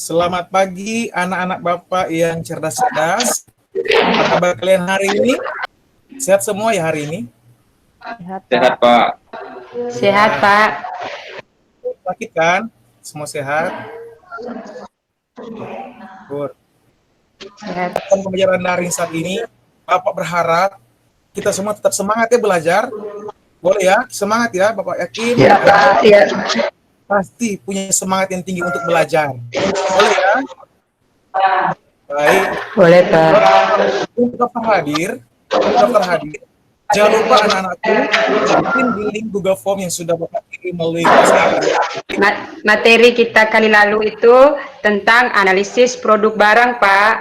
Selamat pagi anak-anak Bapak yang cerdas-cerdas. Apa kabar kalian hari ini? Sehat semua ya hari ini? Sehat, Pak. Sehat, Pak. Sakit kan? Semua sehat? Good. Sehat. Pembelajaran daring saat ini, Bapak berharap kita semua tetap semangat ya belajar. Boleh ya? Semangat ya, Bapak yakin? Ya, Pak. Ya. Pasti punya semangat yang tinggi untuk belajar. Boleh ya? Baik. Boleh, Pak. Untuk daftar hadir, jangan lupa anak-anakku bikin di link Google Form yang sudah Bapak kirim melalui WhatsApp. Materi kita kali lalu itu tentang analisis produk barang, Pak,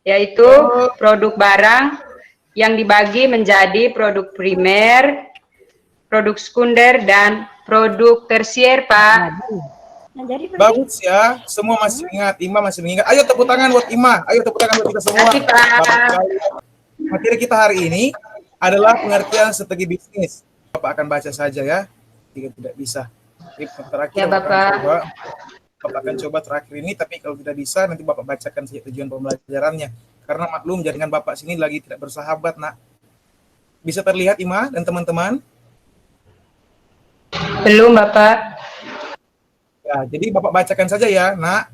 yaitu produk barang yang dibagi menjadi produk primer, produk sekunder, dan produk tersier, Pak. Bagus ya, semua masih ingat, Ima masih mengingat. Ayo tepuk tangan buat Ima, ayo tepuk tangan buat kita semua. Terima kasih, Pak. Materi kita hari ini adalah pengertian strategi bisnis. Bapak akan baca saja ya, jika tidak bisa. Terakhir, Ya, Bapak. Bapak akan coba terakhir ini, tapi kalau tidak bisa, nanti Bapak bacakan saja tujuan pembelajarannya. Karena maklum, jaringan Bapak sini lagi tidak bersahabat, nak. Bisa terlihat, Ima dan teman-teman? Belum, Bapak. Ya, jadi Bapak bacakan saja ya, nak.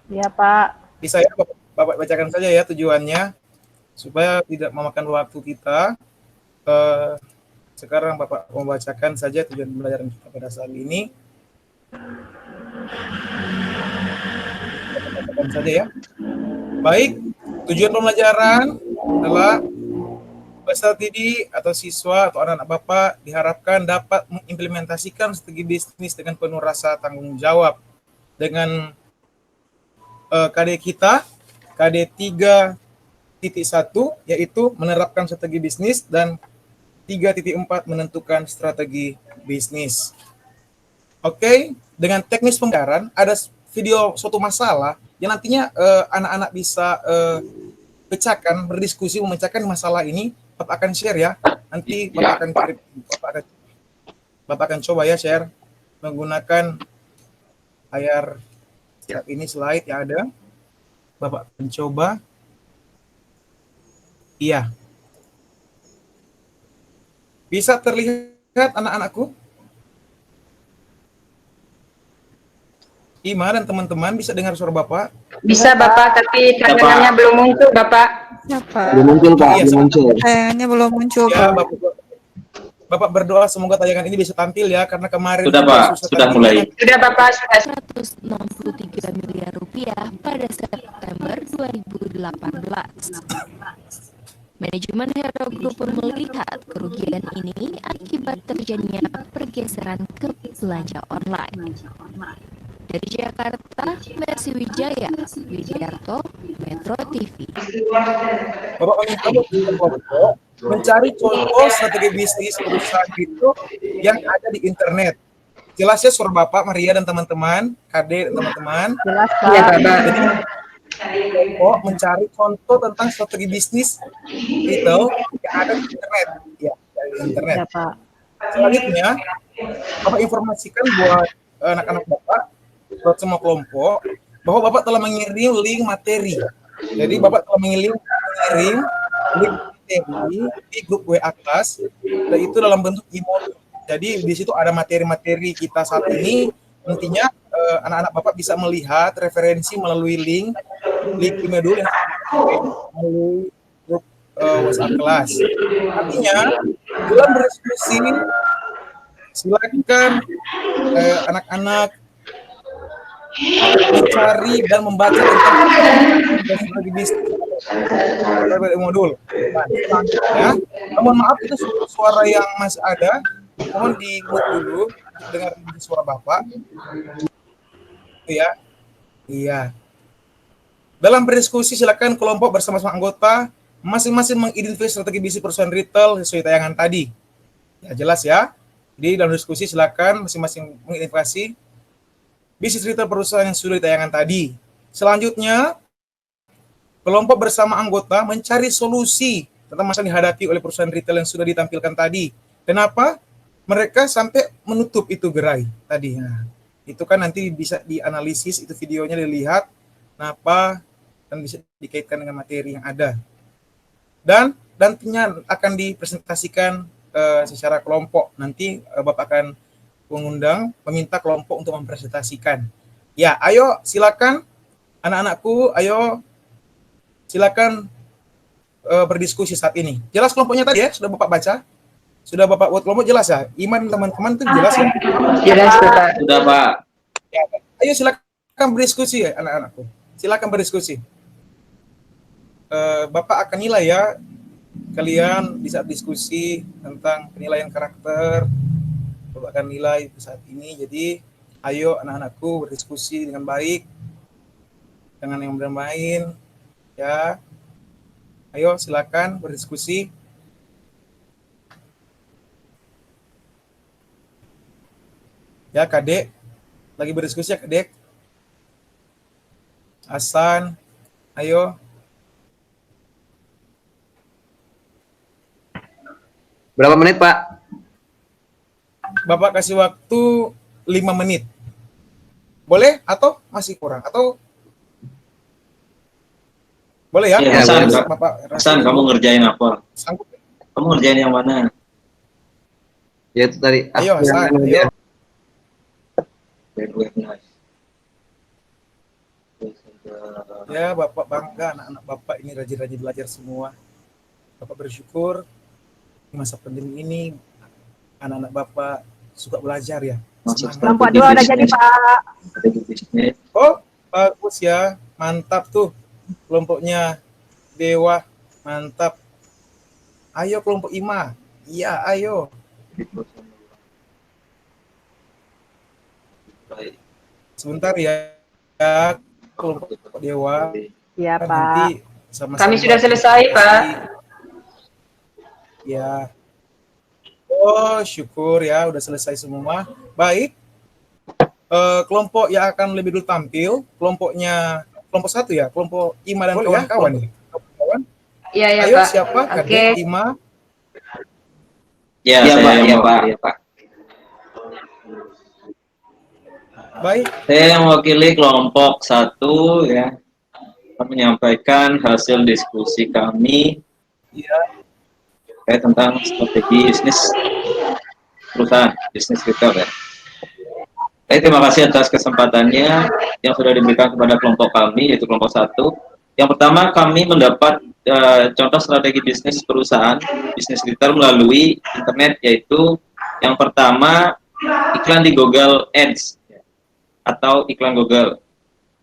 Iya, Pak. Bisa ya, Bapak bacakan saja ya tujuannya, supaya tidak memakan waktu kita. Sekarang Bapak membacakan saja tujuan pembelajaran kita pada saat ini. Bacakan saja ya. Baik, tujuan pembelajaran adalah peserta didik atau siswa atau anak-anak Bapak diharapkan dapat mengimplementasikan strategi bisnis dengan penuh rasa tanggung jawab dengan KD kita, KD 3.1, yaitu menerapkan strategi bisnis, dan 3.4 menentukan strategi bisnis. Oke, dengan teknis pembelajaran ada video suatu masalah yang nantinya anak-anak bisa pecahkan, berdiskusi memecahkan masalah ini. Bapak akan share ya. Nanti Bapak akan kirim, Bapak akan coba ya share menggunakan layar ini, slide yang ada. Bapak akan coba. Iya. Bisa terlihat anak-anakku? Ima dan teman-teman bisa dengar suara Bapak? Bisa, Bapak, tapi tayangannya belum muncul, Bapak. Ya, Pak. Belum muncul, Pak. Iya, Belum muncul. Tayangannya belum muncul, Ya, Pak. Bapak berdoa semoga tayangan ini bisa tampil ya, karena kemarin Sudah, Pak. Sudah mulai. Sudah, Bapak, sudah. 163 miliar rupiah pada September 2018. Manajemen Hero Group pun melihat kerugian ini akibat terjadinya pergeseran ke belanja online. Dari Jakarta, Mercy Wijaya, Widiarto, Metro TV. Bapak meminta Bapak mencari contoh strategi bisnis perusahaan itu yang ada di internet. Jelas ya suara Bapak, Maria dan teman-teman, KD dan teman-teman. Jelas, Ya, Pak. Bapak. Jadi Bapak mencari contoh tentang strategi bisnis itu yang ada di internet. Ya, dari internet. Ya, Pak. Selanjutnya, Bapak informasikan buat anak-anak Bapak, buat semua kelompok, bahwa Bapak telah mengirim link materi. Jadi Bapak telah mengirim link materi di grup WA kelas, dan itu dalam bentuk e-modul. Jadi di situ ada materi-materi kita saat ini. Nantinya anak-anak Bapak bisa melihat referensi melalui link e-modul yang melalui grup WhatsApp kelas. Artinya dalam berdiskusi, silakan anak-anak mencari dan membaca tentang strategi bisnis modul. Ya, mohon maaf itu suara yang masih ada, mohon di mute dulu untuk dengar suara Bapak. Iya, iya. Dalam berdiskusi silakan kelompok bersama-sama anggota masing-masing mengidentifikasi strategi bisnis perusahaan retail sesuai tayangan tadi. Ya jelas ya. Jadi dalam diskusi silakan masing-masing mengidentifikasi bisnis retail perusahaan yang sudah ditayangan tadi. Selanjutnya, kelompok bersama anggota mencari solusi tentang masalah yang dihadapi oleh perusahaan retail yang sudah ditampilkan tadi. Kenapa mereka sampai menutup itu gerai tadi? Nah, itu kan nanti bisa dianalisis, itu videonya dilihat apa dan bisa dikaitkan dengan materi yang ada. Dan nantinya akan dipresentasikan secara kelompok. Nanti Bapak akan mengundang, meminta kelompok untuk mempresentasikan. Ya, ayo silakan anak-anakku, ayo silakan berdiskusi saat ini. Jelas kelompoknya tadi ya? Sudah Bapak baca? Sudah Bapak buat kelompok jelas ya? Iman teman-teman itu jelas ya? Jelas, Bapak. Sudah, Pak. Ya, ayo silakan berdiskusi ya anak-anakku. Silakan berdiskusi. Bapak akan nilai ya kalian di saat diskusi tentang penilaian karakter. Bapak akan nilai saat ini. Jadi ayo anak-anakku berdiskusi dengan baik, dengan yang bermain ya. Ayo silakan berdiskusi. Ya, Kadek. Lagi berdiskusi ya, Kadek. Hasan, ayo. Berapa menit, Pak? Bapak kasih waktu 5 menit. Boleh atau masih kurang? Atau boleh ya? Ya, Hasan, Bapak Hasan, kamu ngerjain apa? sanggup. Kamu ngerjain yang mana? Ya itu tadi. Ayo Hasan, ayo. Ya, Bapak bangga anak-anak Bapak ini rajin-rajin belajar semua. Bapak bersyukur di masa pandemi ini anak-anak Bapak suka belajar ya. Semangat. Kelompok 2 udah jadi, Pak. Oh, bagus ya. Mantap tuh kelompoknya Dewa. Mantap. Ayo kelompok IMA. Iya, ayo. Sebentar ya. Ya, kelompok Dewa. Iya, Kan Pak. nanti sama-sama Kami sudah selesai, Pak. Ya. Oh, syukur ya udah selesai semua. Baik. Kelompok yang akan lebih dulu tampil, kelompok 1 ya, kelompok Ima dan kawan-kawan. Kawan-kawan. Iya, ya, Ayo Pak. siapa? Oke. Kadek, Ima. Ya, Iya, saya Pak. yang Iya, mau. Pak. Ya, Pak. Baik. Saya yang mewakili kelompok 1 ya, akan menyampaikan hasil diskusi kami Ya. terkait tentang strategi bisnis perusahaan, bisnis retail ya. Baik, terima kasih atas kesempatannya yang sudah diberikan kepada kelompok kami, yaitu kelompok 1. Yang pertama, kami mendapat contoh strategi bisnis perusahaan, bisnis retail melalui internet, yaitu yang pertama, iklan di Google Ads atau iklan Google.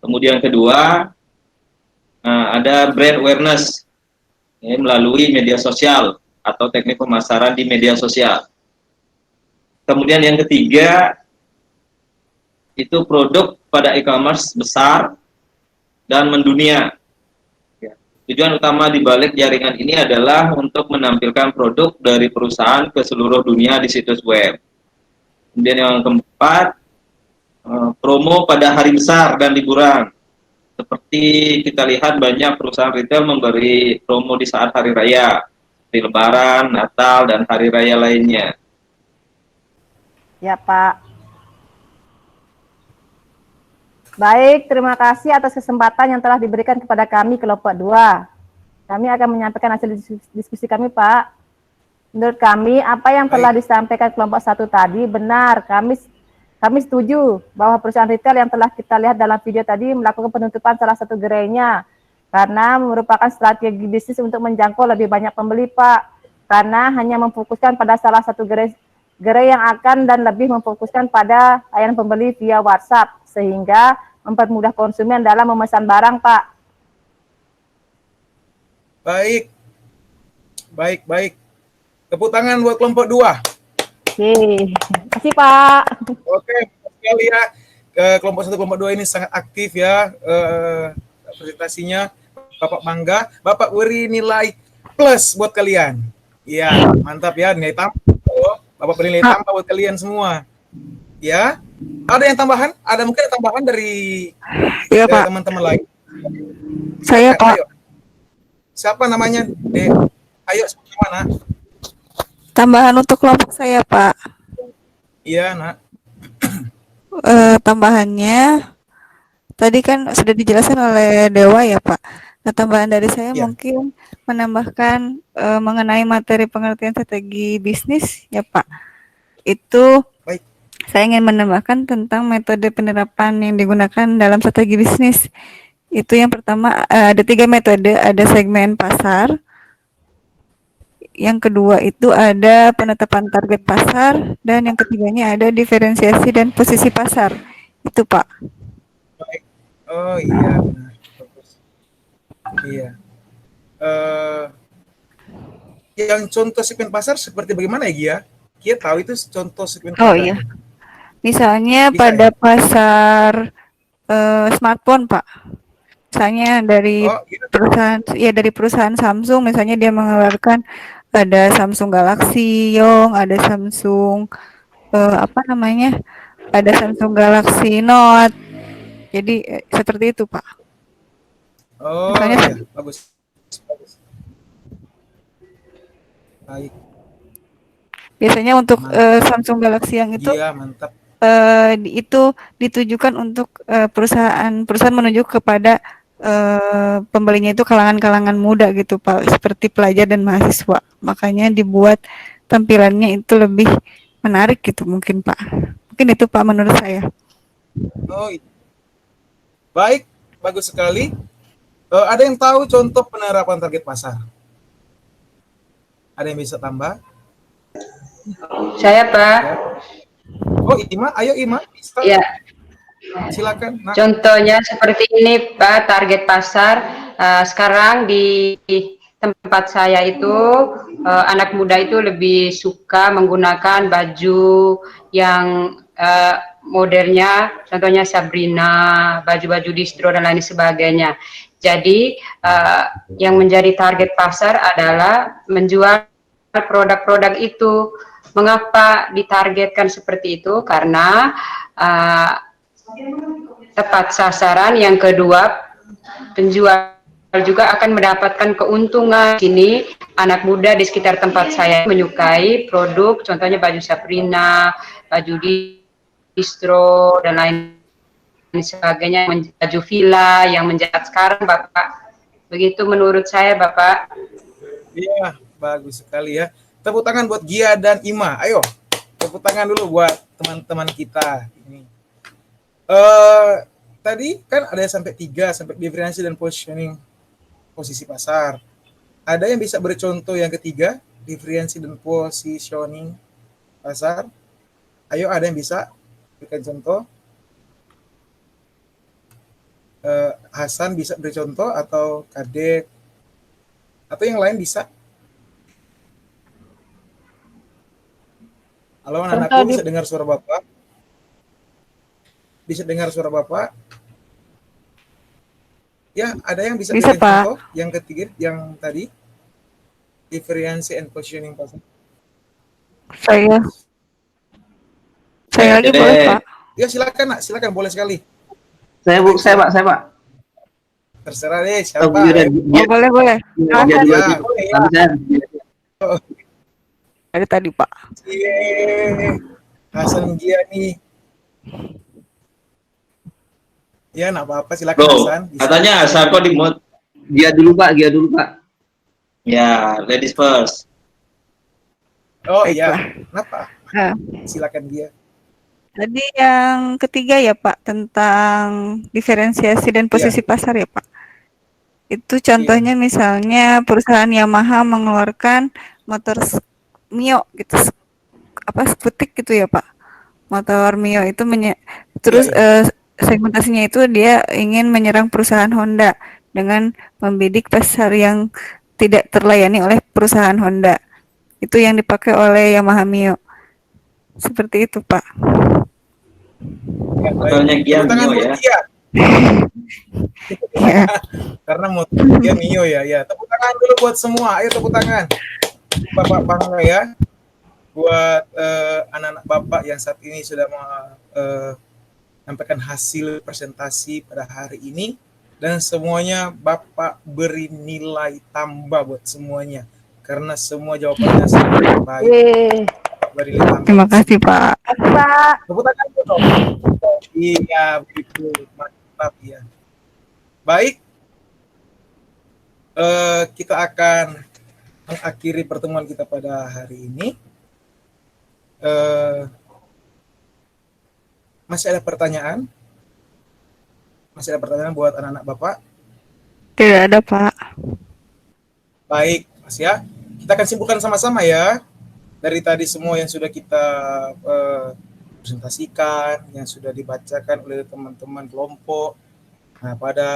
Kemudian kedua, ada brand awareness ya, melalui media sosial atau teknik pemasaran di media sosial. Kemudian yang ketiga, itu produk pada e-commerce besar dan mendunia. Ya. Tujuan utama di balik jaringan ini adalah untuk menampilkan produk dari perusahaan ke seluruh dunia di situs web. Kemudian yang keempat, promo pada hari besar dan liburan. Seperti kita lihat banyak perusahaan retail memberi promo di saat hari raya, di Lebaran, Natal, dan hari raya lainnya. Ya, Pak. Baik, terima kasih atas kesempatan yang telah diberikan kepada kami kelompok 2. Kami akan menyampaikan hasil diskusi kami, Pak. Menurut kami, apa yang telah disampaikan kelompok 1 tadi benar. Kami setuju bahwa perusahaan retail yang telah kita lihat dalam video tadi melakukan penutupan salah satu gerainya karena merupakan strategi bisnis untuk menjangkau lebih banyak pembeli, Pak. Karena hanya memfokuskan pada salah satu gerai yang akan dan lebih memfokuskan pada layanan pembeli via WhatsApp sehingga mempermudah konsumen dalam memesan barang, Pak. Baik. Baik. Tepuk tangan buat kelompok 2. Oke, terima kasih, Pak. Oke, sekali ya. Kelompok 1, kelompok 2 ini sangat aktif ya presentasinya. Bapak bangga. Bapak beri nilai plus buat kalian. Iya, mantap ya. Nilai tambah. Bapak beri nilai tambah buat kalian semua. Ya. Ada yang tambahan? Ada mungkin yang tambahan dari Pak. teman-teman lain. Saya, Pak. Ayo. Siapa namanya? Dek. Ayo, mana? Tambahan untuk kelompok saya, Pak. Iya, Nak. Tambahannya tadi kan sudah dijelaskan oleh Dewa ya Pak. Nah, tambahan dari saya Ya. mungkin menambahkan mengenai materi pengertian strategi bisnis ya Pak. Itu Baik. saya ingin menambahkan tentang metode penerapan yang digunakan dalam strategi bisnis. Itu yang pertama ada 3 metode, ada segmen pasar. Yang kedua itu ada penetapan target pasar dan yang ketiganya ada diferensiasi dan posisi pasar. Itu Pak. Baik. Oh iya, benar. Bagus. Iya. Eh, yang contoh segmen pasar seperti bagaimana ya, Gia? Gia tahu itu contoh segmen Oh pasar? iya. Misalnya Bisa pada ya? pasar smartphone, Pak. Misalnya dari Oh, gitu. dari perusahaan Samsung, misalnya dia mengeluarkan ada Samsung Galaxy Young, ada Samsung apa namanya? Ada Samsung Galaxy Note. Jadi seperti itu, Pak. Oh Misalnya iya, bagus. Bagus. Baik. biasanya untuk Mantap. Samsung Galaxy yang itu Gia, mantap. itu ditujukan untuk perusahaan menuju kepada pembelinya itu kalangan-kalangan muda gitu Pak, seperti pelajar dan mahasiswa. Makanya dibuat tampilannya itu lebih menarik gitu mungkin Pak. Mungkin itu Pak menurut saya. Oh iya. Baik, bagus sekali. Ada yang tahu contoh penerapan target pasar? Ada yang bisa tambah? Saya Pak. Ya. Oh, Ima, ayo Ima, bisa. Ya, Silakan. Nah, contohnya seperti ini Pak, target pasar sekarang di tempat saya itu anak muda itu lebih suka menggunakan baju yang modernnya, contohnya Sabrina, baju-baju distro dan lain sebagainya. Jadi yang menjadi target pasar adalah menjual produk-produk itu. Mengapa ditargetkan seperti itu? Karena tepat sasaran. Yang kedua, penjual juga akan mendapatkan keuntungan. Sini anak muda di sekitar tempat saya menyukai produk, contohnya baju Sabrina, baju distro dan lain sebagainya, baju villa yang menjahat sekarang Bapak. Begitu menurut saya Bapak. iya, bagus sekali ya. Tepuk tangan buat Gia dan Ima. Ayo, tepuk tangan dulu buat teman-teman kita. Ini. Tadi kan ada sampai 3, sampai diferensiasi dan positioning posisi pasar. Ada yang bisa bercontoh yang ketiga, diferensiasi dan positioning pasar? Ayo, ada yang bisa berikan contoh? Hasan bisa beri contoh atau Kadek atau yang lain bisa? Halo anak-anakku, bisa dengar suara Bapak? Bisa dengar suara Bapak? Ya, ada yang bisa Bisa, berikan Pak. contoh yang ketiga, yang tadi? Differentiate and positioning pasar. Saya lagi boleh Pak. Ya, silakan nak, silakan, boleh sekali. Saya Pak. Terserah deh, Oh, siapa? Gia, Oh, boleh. Gia Ya, dulu. boleh ya. Tapi saya Dari tadi Pak. Hasan Gia nih. Ya, nak apa-apa, silakan Bro, Hasan. Bisa. katanya Hasan kok di mute. Gia dulu Pak. Ya, ladies first. Oh Baiklah. iya, kenapa? Nah, Silakan Gia. tadi yang ketiga ya Pak, tentang diferensiasi dan posisi pasar ya Pak. Itu contohnya misalnya perusahaan Yamaha mengeluarkan motor Mio gitu, skutik gitu ya Pak. Motor Mio itu terus segmentasinya itu dia ingin menyerang perusahaan Honda dengan membidik pasar yang tidak terlayani oleh perusahaan Honda. Itu yang dipakai oleh Yamaha Mio. Seperti itu, Pak. Ya, Motornya Gia tepuk tangan Mio buat ya. Gia. Ya. Karena motor Gia Mio ya. Ya, tepuk tangan dulu buat semua. Ayo tepuk tangan. Bapak bangga ya. Buat anak-anak Bapak yang saat ini sudah menyampaikan hasil presentasi pada hari ini. Dan semuanya Bapak beri nilai tambah buat semuanya. Karena semua jawabannya sangat baik. Beri nilai tambah. Terima kasih, Pak. Pak. Tepuk tangan dulu dong. Iya, begitu. tetap ya. Baik, kita akan mengakhiri pertemuan kita pada hari ini. Masih ada pertanyaan? Masih ada pertanyaan buat anak-anak Bapak? Tidak ada, Pak. Baik, Mas ya. Kita akan simpulkan sama-sama ya. Dari tadi semua yang sudah kita presentasikan, yang sudah dibacakan oleh teman-teman kelompok. Nah, pada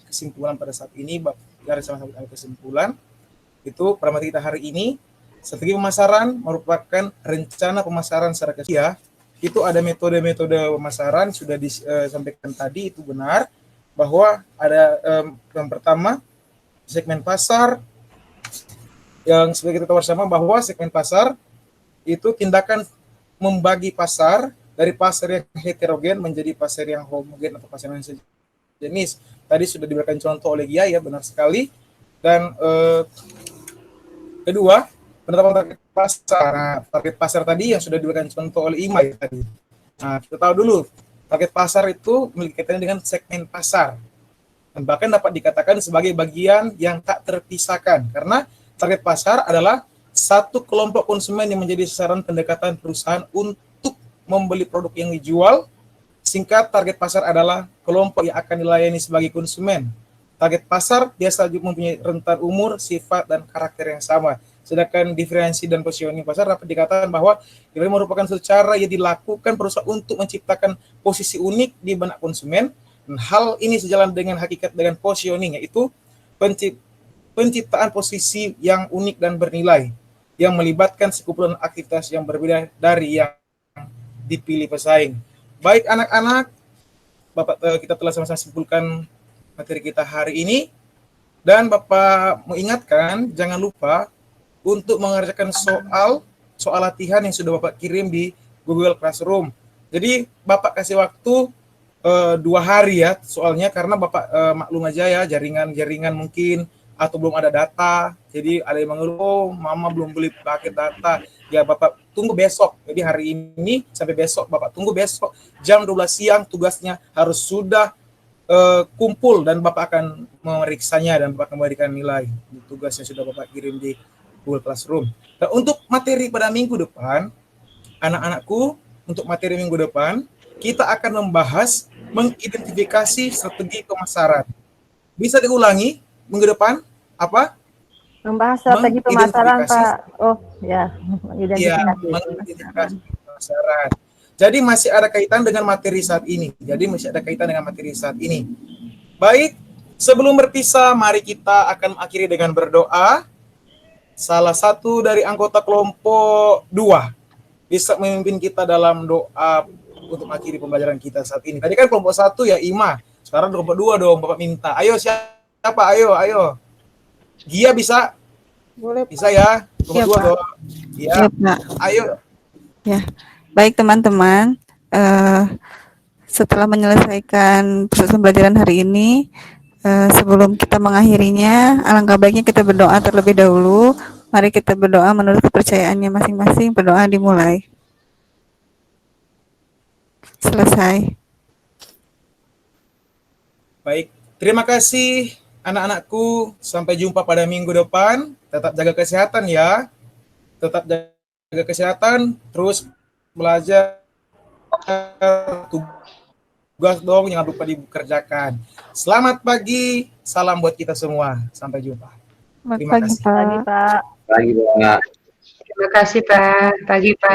kesimpulan pada saat ini, dari sama-sama kesimpulan, itu pada materi kita hari ini, strategi pemasaran merupakan rencana pemasaran secara keseluruhan. Itu ada metode-metode pemasaran sudah disampaikan tadi, itu benar bahwa ada yang pertama segmen pasar, yang sebagai kita tahu bersama bahwa segmen pasar itu tindakan membagi pasar dari pasar yang heterogen menjadi pasar yang homogen atau pasar yang sejenis. Tadi sudah diberikan contoh oleh Gia, ya benar sekali. Dan kedua, penetapan target pasar. Nah, target pasar tadi yang sudah diberikan contoh oleh Ima ya, tadi. Nah, kita tahu dulu, target pasar itu memiliki kaitannya dengan segmen pasar. Dan bahkan dapat dikatakan sebagai bagian yang tak terpisahkan. Karena target pasar adalah satu kelompok konsumen yang menjadi sasaran pendekatan perusahaan untuk membeli produk yang dijual. Singkat, target pasar adalah kelompok yang akan dilayani sebagai konsumen. Target pasar biasa juga mempunyai rentan umur, sifat, dan karakter yang sama. Sedangkan diferensi dan positioning pasar dapat dikatakan bahwa ini merupakan secara yang dilakukan perusahaan untuk menciptakan posisi unik di benak konsumen. Dan hal ini sejalan dengan hakikat dengan positioning, yaitu penciptaan posisi yang unik dan bernilai, yang melibatkan sekumpulan aktivitas yang berbeda dari yang dipilih pesaing. Baik anak-anak, Bapak, kita telah sama-sama simpulkan materi kita hari ini. Dan Bapak mengingatkan, jangan lupa untuk mengerjakan soal latihan yang sudah Bapak kirim di Google Classroom. Jadi Bapak kasih waktu 2 hari ya soalnya, karena Bapak maklum aja ya, jaringan mungkin atau belum ada data. Jadi ada yang mengeluh, oh, mama belum beli paket data. Ya Bapak tunggu besok. Jadi hari ini sampai besok, Bapak tunggu besok jam 12 siang tugasnya harus sudah kumpul, dan Bapak akan memeriksanya dan Bapak akan memberikan nilai tugas yang sudah Bapak kirim di Google Classroom. Nah, untuk materi pada minggu depan, anak-anakku, untuk materi minggu depan, kita akan membahas mengidentifikasi strategi pemasaran. Bisa diulangi minggu depan? Apa? Membahas strategi pemasaran, Pak. Oh, ya. Iya, mengidentifikasi pemasaran. Jadi masih ada kaitan dengan materi saat ini. Baik, sebelum berpisah, mari kita akan akhiri dengan berdoa. Salah satu dari anggota kelompok 2 bisa memimpin kita dalam doa untuk mengakhiri pembelajaran kita saat ini. Tadi kan kelompok 1 ya Ima, sekarang kelompok 2 dong, Bapak minta. Ayo siapa? Ayo. Gia bisa? Boleh. Bisa ya? Kelompok 2 dong. Ya, Pak. Ayo. Ya, baik teman-teman. Setelah menyelesaikan proses pembelajaran hari ini, sebelum kita mengakhirinya, alangkah baiknya kita berdoa terlebih dahulu. Mari kita berdoa menurut kepercayaannya masing-masing. Berdoa dimulai. Selesai. Baik, terima kasih anak-anakku. Sampai jumpa pada minggu depan. Tetap jaga kesehatan ya. Terus belajar, tugas dong, jangan lupa dikerjakan. Selamat pagi, salam buat kita semua. Sampai jumpa. Terima kasih. Pagi, Pak. Lagi, Pak. Terima kasih Pak. Pagi Pak.